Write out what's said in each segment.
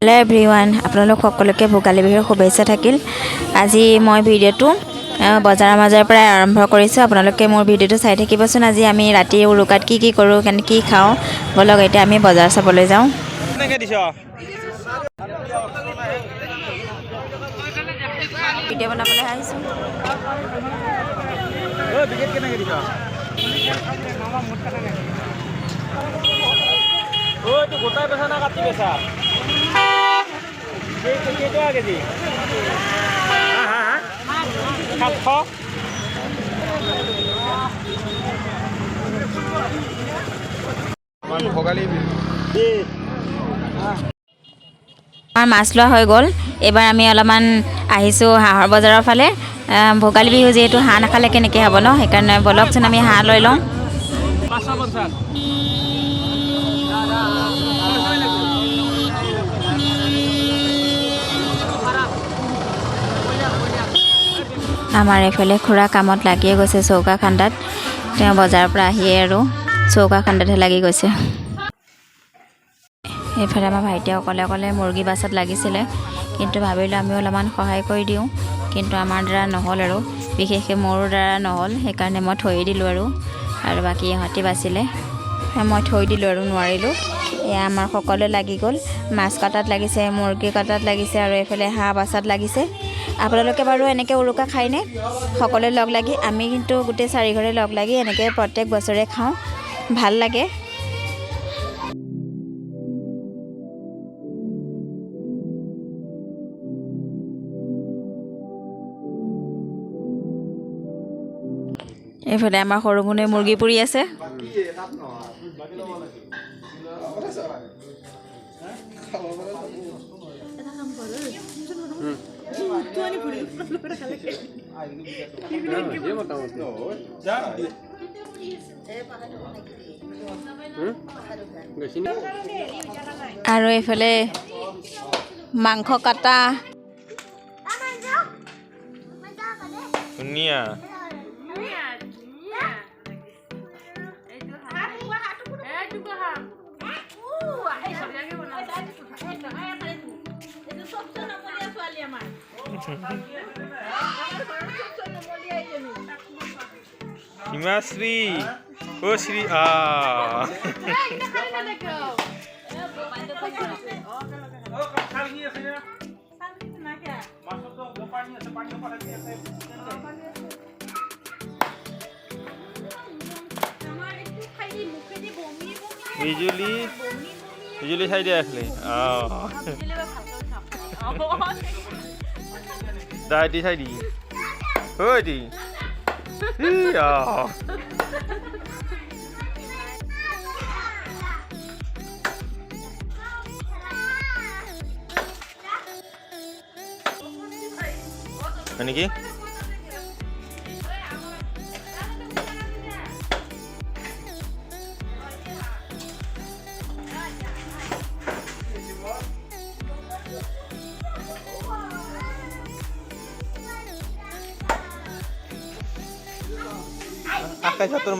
Hello' everyone, আপোনালোক সকলোকে ভোগালী বিহুৰ শুভেচ্ছা থাকিল। আজি মই ভিডিঅ'টো বজাৰৰ মাজৰ পৰাই আৰম্ভ কৰিছোঁ। আপোনালোকে মোৰ ভিডিঅ'টো চাই থাকিবচোন। আজি আমি ৰাতিৰ উৰুকাত কি কৰোঁ, কি খাওঁ, ব'লক এতিয়া আমি বজাৰ চাবলৈ যাওঁ। ভিডিঅ' বনাবলৈ আহিছোঁ। তো গোটাই বেচা না কাটি বেচা কেইটকা কেজি 700 আমাৰ মাছ লোৱা হৈ গ'ল। এইবাৰ আমি অলপমান আহিছোঁ হাঁহৰ বজাৰৰ ফালে। ভোগালী বিহু যিহেতু হাঁহ নাখালে কেনেকৈ হ'ব ন, সেইকাৰণে ব'লকচোন আমি হাঁহ লৈ লওঁ। আমাৰ এইফালে খুৰা কামত লাগিয়ে গৈছে চৌকা খান্দাত। তেওঁ বজাৰৰ পৰা আহিয়ে আৰু চৌকা খান্দাতহে লাগি গৈছে। এইফালে আমাৰ ভাইটিয়ে অকলে মুৰ্গী বাছত লাগিছিলে, কিন্তু ভাবিলোঁ আমিও অলপমান সহায় কৰি দিওঁ, কিন্তু আমাৰ দ্বাৰা নহ'ল আৰু বিশেষকৈ মোৰ দ্বাৰা নহ'ল। সেইকাৰণে মই থৈয়ে দিলোঁ আৰু বাকী ইহঁতি বাচিলে, মই থৈ দিলোঁ আৰু নোৱাৰিলোঁ। এয়া আমাৰ সকলোৱে লাগি গ'ল। মাছ কটাত লাগিছে, মুৰ্গী কটাত লাগিছে আৰু এইফালে হাঁহ বাচাত লাগিছে। আপোনালোকে বাৰু এনেকৈ উৰুকা খায়নে সকলোৱে লগ লাগি? আমি কিন্তু গোটেই 4 ঘৰে লগ লাগি এনেকৈ প্ৰত্যেক বছৰে খাওঁ, ভাল লাগে। এইফালে আমাৰ সৰু মুনুৱে মুৰ্গী পুৰি আছে। আৰু এইফালে মাংস কাটা ধুনীয়া হিমাশ্ৰী ও শ্ৰী বিজুলী চাই দিয়া আছিলে দাইটি চাই দি ঐ দি নেকি আকাশ তোর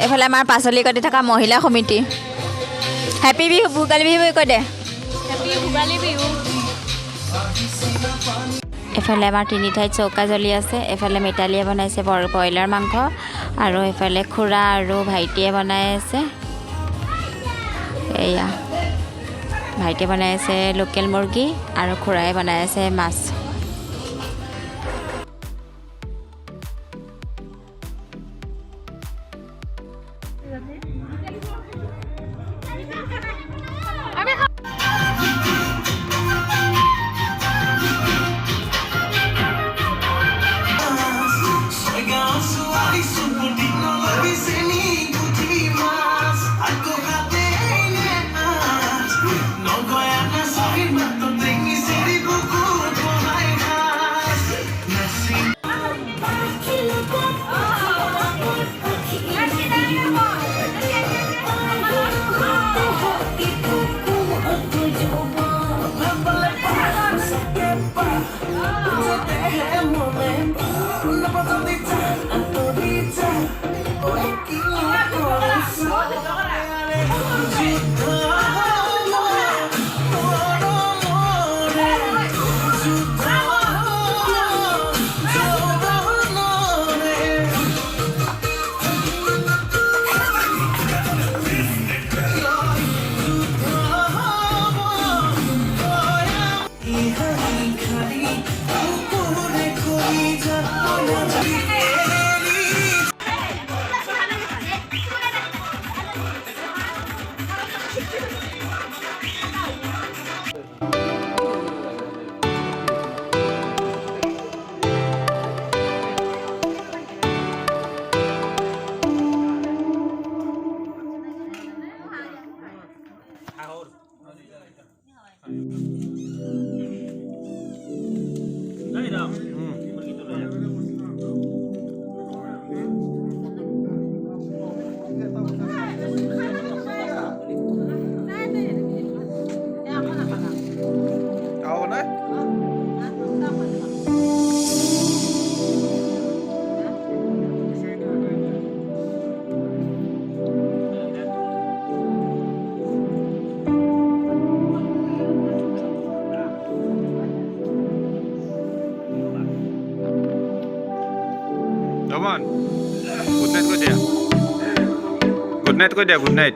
এইফালে আমাৰ পাচলি কাটি থকা মহিলা সমিতি। হেপী বিহু, ভোগালী বিহু কৈ দে। হেপী ভোগালী বিহু। এফালে আমাৰ 3 ঠাইত চৌকা জ্বলি আছে। এফালে মিতালীয়ে বনাইছে ব্ৰইলাৰ মাংস, আৰু এফালে খুৰা আৰু ভাইটিয়ে বনাই আছে। এয়া ভাইটিয়ে বনাই আছে লোকেল মুৰ্গী আৰু খুৰাই বনাই আছে মাছ। Tahu kan? Come on. Good night kau dia. Good night kau dia. Good night.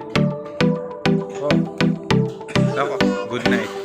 Good night.